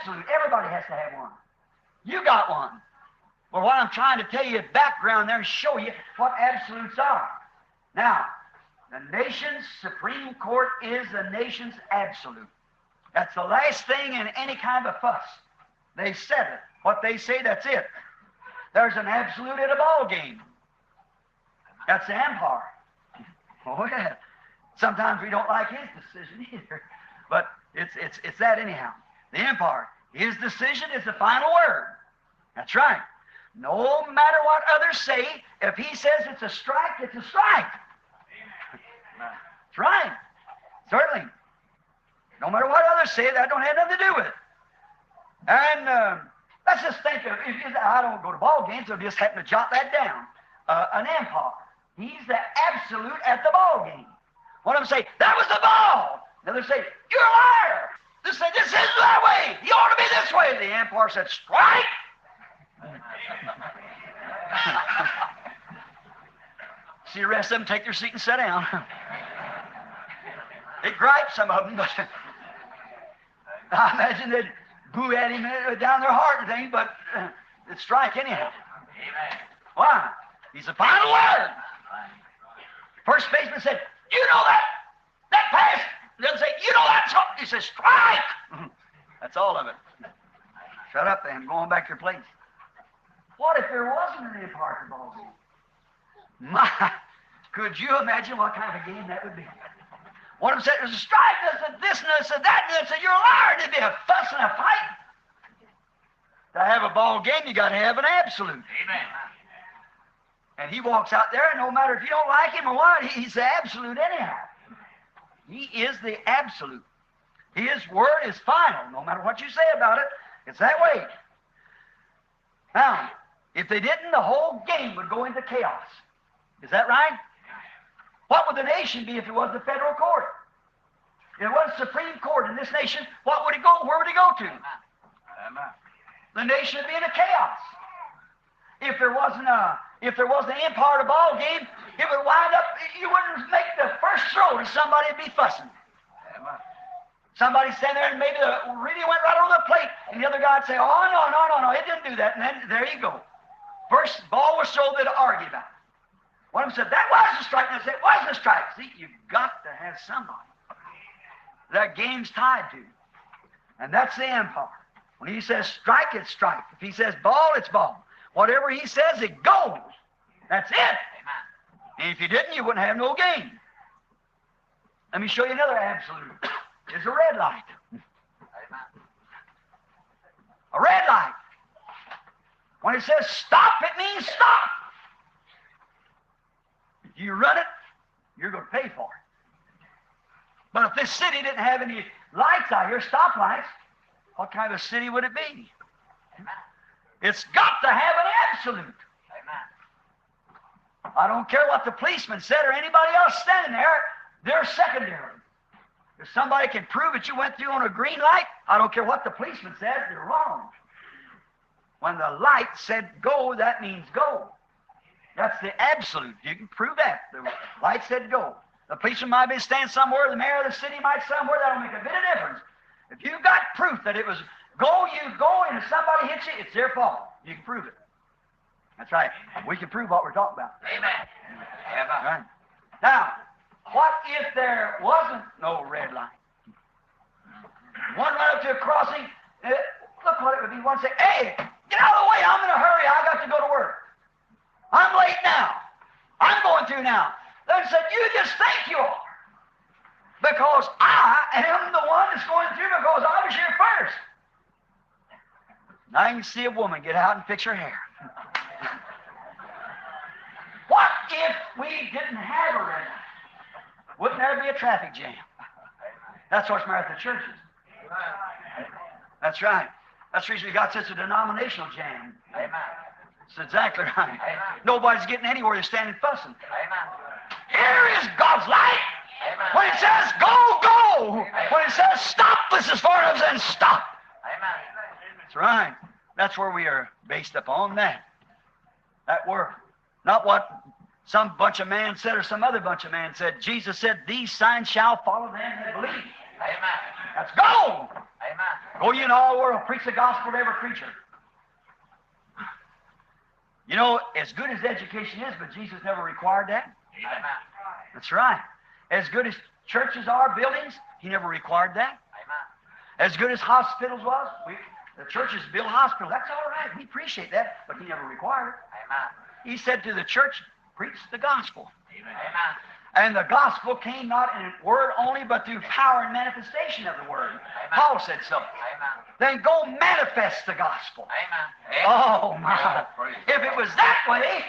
absolute. Everybody has to have one. You got one. Well, what I'm trying to tell you is background there and show you what absolutes are. Now, the nation's Supreme Court is the nation's absolute. That's the last thing in any kind of fuss. They said it. What they say, that's it. There's an absolute at a ball game. That's the umpire. Oh, yeah. Sometimes we don't like his decision either. But it's that anyhow. The umpire, his decision is the final word. That's right. No matter what others say, if he says it's a strike, it's a strike. That's right. Certainly. No matter what others say, that don't have nothing to do with it. And let's just think of, I don't go to ball games, so just happen to jot that down. An umpire. He's the absolute at the ball game. One of them say, that was the ball. The other say, you're a liar. This say, this isn't that way. You ought to be this way. The umpire said, strike. See the rest of them take their seat and sit down. They gripe, some of them, but I imagine they'd boo at him down their heart and things, but it's strike anyhow. Why? He's the final word. First baseman said, you know that pass. The other say, you know that's all. He says, strike. That's all of it. Shut up then, go on back to your place. What if there wasn't an umpire ball game? My, could you imagine what kind of a game that would be? One of them said, there's a strike, there's a this, and there's a that, and there's a, you're a liar. There'd be a fuss and a fight. To have a ball game, you got to have an absolute. Amen. And he walks out there, and no matter if you don't like him or what, he's the absolute anyhow. He is the absolute. His word is final. No matter what you say about it, it's that way. Now, if they didn't, the whole game would go into chaos. Is that right? What would the nation be if it was the federal court? If it was the Supreme Court in this nation, what would it go? Where would it go to? The nation would be in a chaos. If there wasn't an umpire at a ball game, it would wind up, you wouldn't make the first throw to somebody would be fussing. Somebody stand there and maybe really went right over the plate, and the other guy would say, oh, no, it didn't do that. And then there you go. First ball was thrown, they'd argue about it. One of them said, that was a strike. And I said, it wasn't a strike. See, you've got to have somebody that game's tied to. And that's the umpire. When he says strike, it's strike. If he says ball, it's ball. Whatever he says, it goes. That's it. And if you didn't, you wouldn't have no game. Let me show you another absolute. There's a red light. A red light. When it says stop, it means stop. If you run it, you're going to pay for it. But if this city didn't have any lights out here, stoplights, what kind of city would it be? It's got to have an absolute. I don't care what the policeman said or anybody else standing there, they're secondary. If somebody can prove that you went through on a green light, I don't care what the policeman says, they're wrong. When the light said go, that means go. That's the absolute. You can prove that. The light said go. The policeman might be standing somewhere, the mayor of the city might somewhere, that'll make a bit of difference. If you've got proof that it was go, you go, and if somebody hits you, it's their fault. You can prove it. That's right. We can prove what we're talking about. Amen. Right. Now, what if there wasn't no red light? One right up to a crossing, look what it would be. One say, hey, get out of the way, I'm in a hurry, I got to go to work. I'm late now. I'm going through now. They said, you just think you are. Because I am the one that's going through because I was here first. Now I can see a woman get out and fix her hair. What if we didn't have a red light? Wouldn't there be a traffic jam? That's what's the matter at the churches. That's right. That's the reason we got such a denominational jam. Amen. That's exactly right. Amen. Nobody's getting anywhere. They're standing fussing. Amen. Here is God's light. Amen. When it says go, go. Amen. When it says stop, this is far enough, then stop. Amen. That's right. That's where we are based upon that. That word. Not what some bunch of man said or some other bunch of man said. Jesus said, these signs shall follow them that believe. Amen. That's gold. Amen. Go ye in all the world, preach the gospel to every creature. You know, as good as education is, but Jesus never required that. Amen. That's right. As good as churches are, buildings, He never required that. Amen. As good as hospitals was, the churches build hospitals. That's all right. We appreciate that, but He never required it. Amen. He said to the church, preach the gospel. Amen. And the gospel came not in word only, but through power and manifestation of the word. Paul said so. Amen. Then go manifest the gospel. Amen. Oh, my. If it was that way,